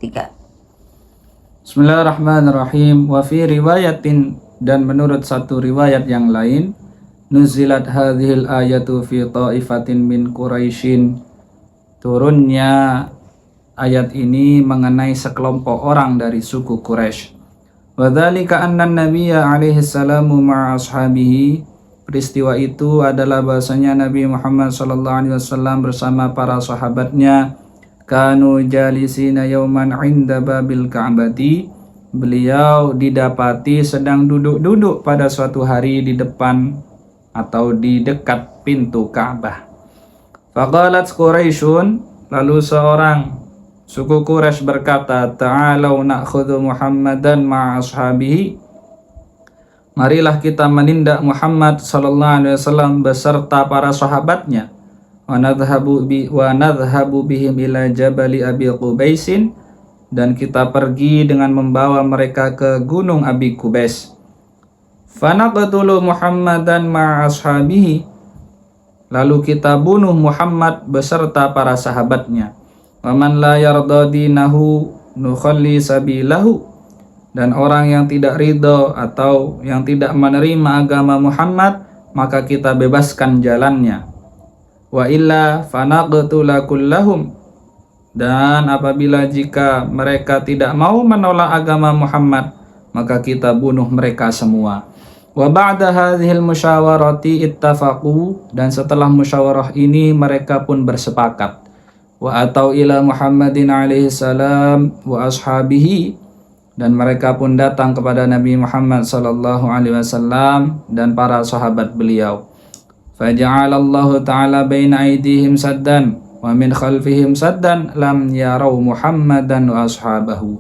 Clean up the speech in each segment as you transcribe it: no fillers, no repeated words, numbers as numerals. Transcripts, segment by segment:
3. Bismillahirrahmanirrahim. Wa fi riwayatin, dan menurut satu riwayat yang lain, nuzilat hadhil ayatu fi ta'ifatin min Quraisyin. Turunnya ayat ini mengenai sekelompok orang dari suku Quraisy. Wa dzalika anna an-nabiyya alaihi salamu ma'a ashabihi. Peristiwa itu adalah bahasanya Nabi Muhammad sallallahu alaihi wasallam bersama para sahabatnya kanu jalisina yauman 'inda babil ka'bati. Beliau didapati sedang duduk-duduk pada suatu hari di depan atau di dekat pintu Ka'bah. Faqalat Quraisyun, lalu seorang suku Quraisy berkata, ta'alau na'khudhu Muhammadan ma'a ashabihi. Marilah kita menindak Muhammad sallallahu alaihi wasallam beserta para sahabatnya. Wa nadhhabu bihim ila jabali Abi Qubaisin, dan kita pergi dengan membawa mereka ke gunung Abi Qubais. Fanaqtulu Muhammadan ma'a ashabihi, lalu kita bunuh Muhammad beserta para sahabatnya. Wa man la yarda dinahu nukhalli sabilahu, dan orang yang tidak ridho atau yang tidak menerima agama Muhammad, maka kita bebaskan jalannya. Wa illa fanaqtula kullahum, dan apabila jika mereka tidak mau menolak agama Muhammad, maka kita bunuh mereka semua. Wa ba'da hadhil musyawarati ittafaqu, dan setelah musyawarah ini mereka pun bersepakat. Wa atau ila Muhammadin alaihi salam wa ashabihi, dan mereka pun datang kepada Nabi Muhammad sallallahu alaihi wasallam dan para sahabat beliau. Faja'alallahu ta'ala baina aydihim saddan wa min khalfihim saddan lam yarau Muhammadan wa ashabahu.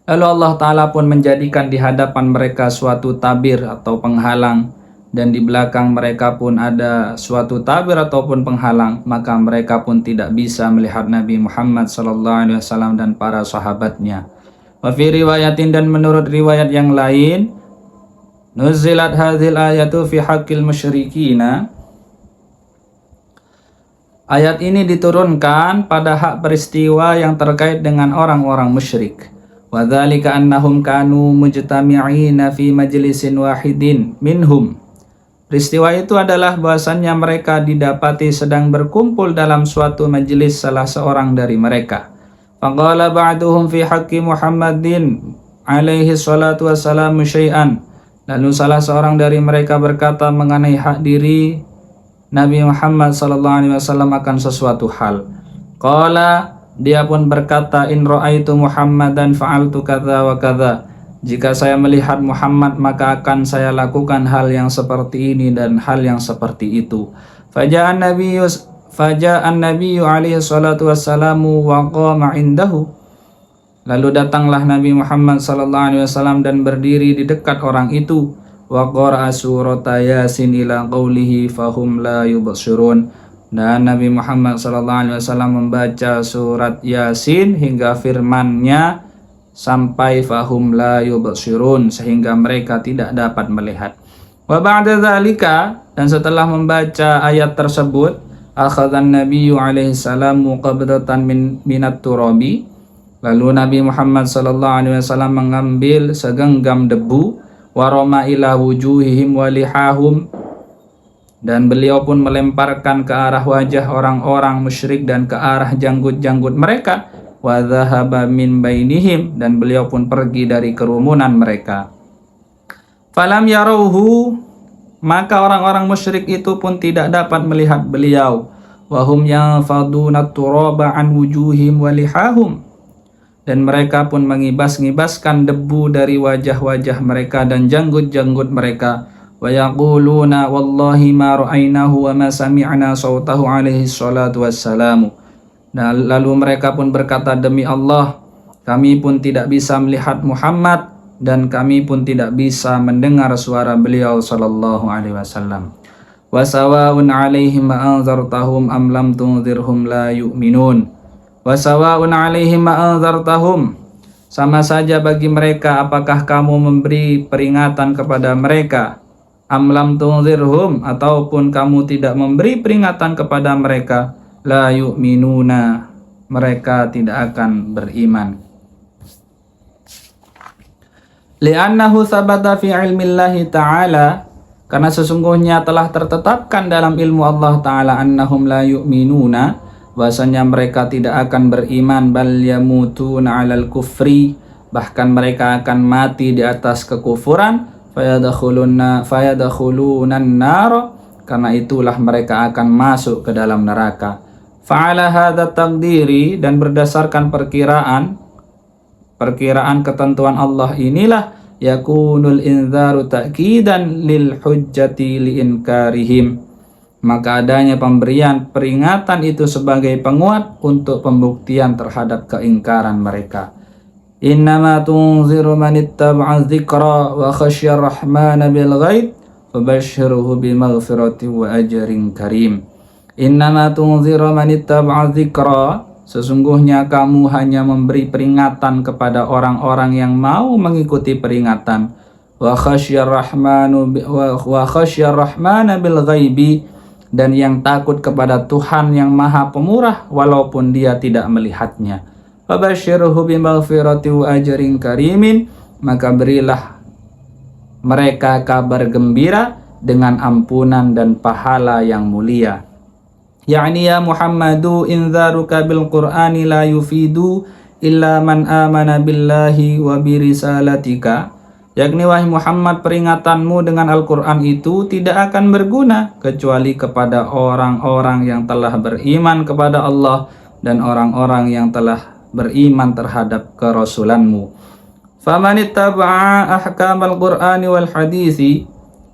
Lalu Allah Ta'ala pun menjadikan di hadapan mereka suatu tabir atau penghalang, dan di belakang mereka pun ada suatu tabir ataupun penghalang, maka mereka pun tidak bisa melihat Nabi Muhammad SAW dan para sahabatnya. Wa fi riwayatin, dan menurut riwayat yang lain, nuzilat hadhil ayatu fi haqqil musyrikina. Ayat ini diturunkan pada hak peristiwa yang terkait dengan orang-orang musyrik. Wa dzalika annahum kanu mujtami'ina fi majlisin wahidin minhum. Peristiwa itu adalah bahwasannya mereka didapati sedang berkumpul dalam suatu majelis salah seorang dari mereka. Faqala ba'duhum fi haqqi Muhammadin alaihi salatu wassalamu syai'an. Lalu salah seorang dari mereka berkata mengenai hak diri Nabi Muhammad SAW akan sesuatu hal. Qala, dia pun berkata, in ra'aitu Muhammadan fa'altu kadza wa kadza. Jika saya melihat Muhammad, maka akan saya lakukan hal yang seperti ini dan hal yang seperti itu. Faja'an nabiyyu alaihi salatu wassalamu wa qama indahu. Lalu datanglah Nabi Muhammad SAW dan berdiri di dekat orang itu. Wa qara'a surata Yasin ila qawlihi fahum la yubsirun. Dan Nabi Muhammad SAW membaca surat Yasin hingga firman-Nya sampai fahum la yubsirun, sehingga mereka tidak dapat melihat. Wa ba'da dzalika, dan setelah membaca ayat tersebut, akhadhan nabiyyu alaihi salamu qabdatan minat turabi. Lalu Nabi Muhammad SAW mengambil segenggam debu, waroma ila wujuhihim walihahum, dan beliau pun melemparkan ke arah wajah orang-orang musyrik dan ke arah janggut-janggut mereka. Wa dhahaba min bainihim, dan beliau pun pergi dari kerumunan mereka. Falam yarauhu, maka orang-orang musyrik itu pun tidak dapat melihat beliau. Wahum yanfaduna turaba an wujuhim walihahum, dan mereka pun mengibas-ngibaskan debu dari wajah-wajah mereka dan janggut-janggut mereka. Wa yaquluna wallahi ma ra'ainahu wa ma sami'na sautahu alaihi salatu wassalamu. Nah, lalu mereka pun berkata, demi Allah, kami pun tidak bisa melihat Muhammad dan kami pun tidak bisa mendengar suara beliau sallallahu alaihi wasallam. Wa sawa'un alaihim anzartahum am lam tunzirhum la yu'minun. Wa sawa'un alaihim ma'anzartahum, sama saja bagi mereka apakah kamu memberi peringatan kepada mereka, am lam tunzirhum, ataupun kamu tidak memberi peringatan kepada mereka, la yu'minuna, mereka tidak akan beriman. Li'annahu sabata fi ilmillahi ta'ala, karena sesungguhnya telah tertetapkan dalam ilmu Allah Ta'ala annahum la yu'minuna, bahasanya mereka tidak akan beriman, bal yamutuna 'alal kufri, bahkan mereka akan mati di atas kekufuran, fayadkhulunan nar, karena itulah mereka akan masuk ke dalam neraka. Fa'ala hadza taqdiri, dan berdasarkan perkiraan ketentuan Allah inilah yakunul inzaru ta'kidan lil hujjati li inkarihim, maka adanya pemberian peringatan itu sebagai penguat untuk pembuktian terhadap keingkaran mereka. Innama tunziru man ittaba'a dzikra wa khasyar rahmana bil ghaib fabashshirhu bimaghfirati wa ajrin karim. Innama tunziru man ittaba'a dzikra, sesungguhnya kamu hanya memberi peringatan kepada orang-orang yang mau mengikuti peringatan. Wa khasyar rahmana bil ghaibi, dan yang takut kepada Tuhan yang Maha Pemurah walaupun dia tidak melihatnya. Fabasyirhu bimaghfirati wa ajrin karimin, maka berilah mereka kabar gembira dengan ampunan dan pahala yang mulia. Yani ya Muhammadu inzaruka bil Qur'ani la yufidu illa man amana billahi wa birisalatika, yakni wahai Muhammad, peringatanmu dengan Al-Quran itu tidak akan berguna kecuali kepada orang-orang yang telah beriman kepada Allah dan orang-orang yang telah beriman terhadap kerasulanmu. Faman ittaba'a ahkamal Qur'ani wal hadisi,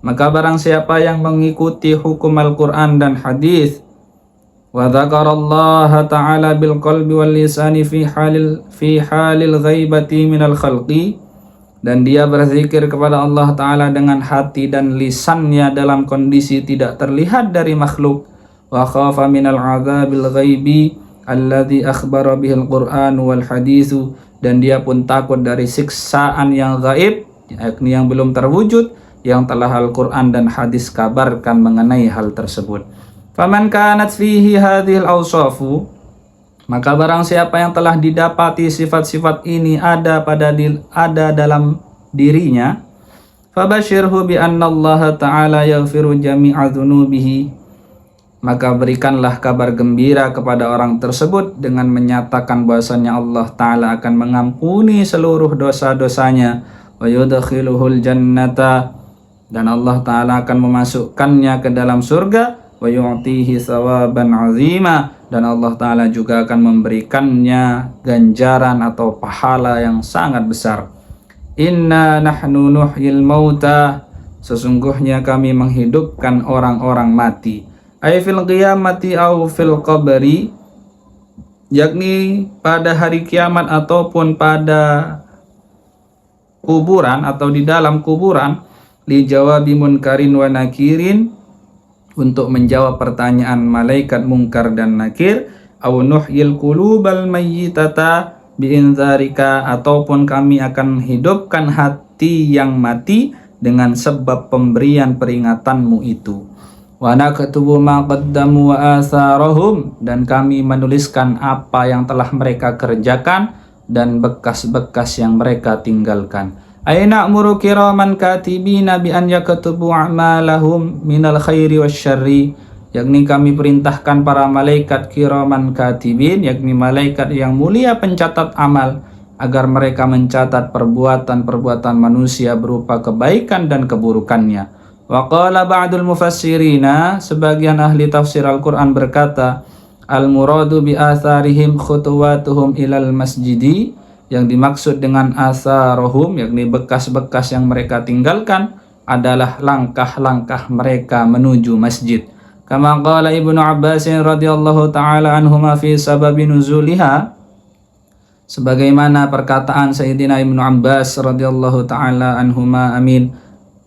maka barang siapa yang mengikuti hukum Al-Quran dan hadis, wa dzakarallaha ta'ala bil qalbi wal lisani fi halil ghaibati minal khalqi, dan dia berzikir kepada Allah Ta'ala dengan hati dan lisannya dalam kondisi tidak terlihat dari makhluk. Wa khafa minal azabil ghaibi alladhi akhbara bihil Qur'an wal hadithu, dan dia pun takut dari siksaan yang gaib, yakni yang belum terwujud, yang telah Al-Quran dan hadis kabarkan mengenai hal tersebut. Faman kanat fihi hadhil awsafu, maka barang siapa yang telah didapati sifat-sifat ini ada dalam dirinya, fabashirhu bi anna Allah Ta'ala yaghfiru jami'a dzunubihi, maka berikanlah kabar gembira kepada orang tersebut dengan menyatakan bahwasanya Allah Ta'ala akan mengampuni seluruh dosa-dosanya, wa yudkhiluhul jannata, dan Allah Ta'ala akan memasukkannya ke dalam surga, wa yu'tihi thawaban 'azima, dan Allah Ta'ala juga akan memberikannya ganjaran atau pahala yang sangat besar. Inna nahnu nuhyil mauta, sesungguhnya kami menghidupkan orang-orang mati. Ay fil qiyamati au fil qabri, yakni pada hari kiamat ataupun pada kuburan atau di dalam kuburan, li jawabi munkarin wa nakirin, untuk menjawab pertanyaan malaikat mungkar dan nakir, au nuhyil qulubal mayyitata biinzarika, ataupun kami akan hidupkan hati yang mati dengan sebab pemberian peringatanmu itu. Wa naktubu ma qaddamu wa atharahum, dan kami menuliskan apa yang telah mereka kerjakan dan bekas-bekas yang mereka tinggalkan. Aina amuru kiraman katibina bi an yaktubu a'malahum minal khairi wasyarri, yakni kami perintahkan para malaikat kiraman katibin, yakni malaikat yang mulia pencatat amal, agar mereka mencatat perbuatan-perbuatan manusia berupa kebaikan dan keburukannya. Wa qala ba'dul mufassirina, sebagian ahli tafsir Al-Quran berkata, al-muradu bi atharihim khutuwatuhum ilal masjidi, yang dimaksud dengan atharohum, yakni bekas-bekas yang mereka tinggalkan, adalah langkah-langkah mereka menuju masjid. Kama qala Ibnu Abbas radhiyallahu ta'ala anhuma fi sababi nuzuliha, sebagaimana perkataan Sayyidina Ibnu Abbas radhiyallahu ta'ala anhuma amin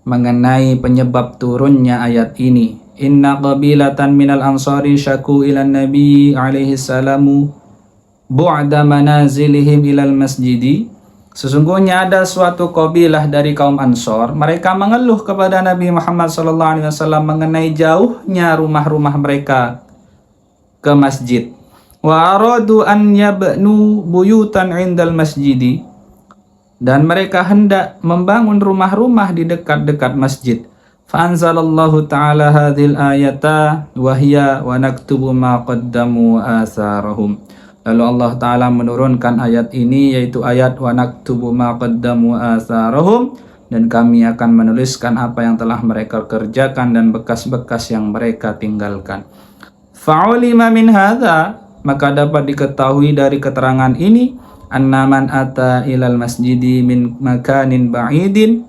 mengenai penyebab turunnya ayat ini. Inna qabilatan minal ansari syaku ilan nabi alaihi salamu bu'da manazilihim ilal masjidi, sesungguhnya ada suatu kabilah dari kaum Ansor, mereka mengeluh kepada Nabi Muhammad SAW mengenai jauhnya rumah-rumah mereka ke masjid. Wa aradu an yabnu buyutan indal masjidi, dan mereka hendak membangun rumah-rumah di dekat-dekat masjid. Fa anzalallahu ta'ala hadhil ayata wa hiya wa naktubu ma qaddamu atharahum. Lalu Allah Ta'ala menurunkan ayat ini, yaitu ayat wa naktubu ma qaddamu atharahum, dan kami akan menuliskan apa yang telah mereka kerjakan dan bekas-bekas yang mereka tinggalkan. Fa'ulima min hadha, maka dapat diketahui dari keterangan ini, annaman ata ilal masjidi min makanin ba'idin,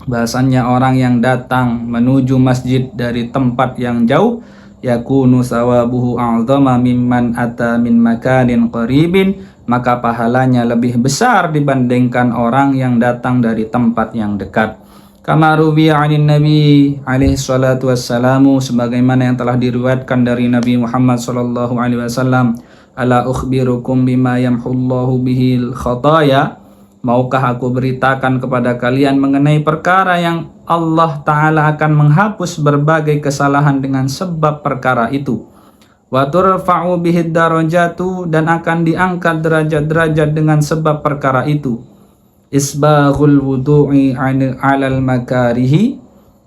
bahasanya orang yang datang menuju masjid dari tempat yang jauh, yakunu sawabuhu a'zama mimman ata min makanin qaribin, maka pahalanya lebih besar dibandingkan orang yang datang dari tempat yang dekat. Kama ruwiya 'anin Nabi alaihi salatu wassalamu, sebagaimana yang telah diriwayatkan dari Nabi Muhammad sallallahu alaihi wasallam, ala ukhbirukum bima yamhullahu bihil khataya, maukah aku beritakan kepada kalian mengenai perkara yang Allah Ta'ala akan menghapus berbagai kesalahan dengan sebab perkara itu. Wa turfa'u bihid darajatu, dan akan diangkat derajat-derajat dengan sebab perkara itu. Isbaghul wudu'i 'alal makarihi,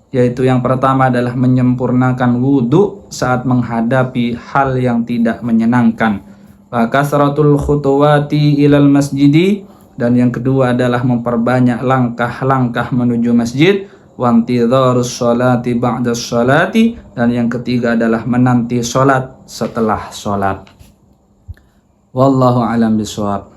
yaitu yang pertama adalah menyempurnakan wudu saat menghadapi hal yang tidak menyenangkan. Wa kasratul khutuwati ilal masjidi, dan yang kedua adalah memperbanyak langkah-langkah menuju masjid. Wa intidharus sholati ba'da sholati, dan yang ketiga adalah menanti sholat setelah sholat. Wallahu a'lam bishawab.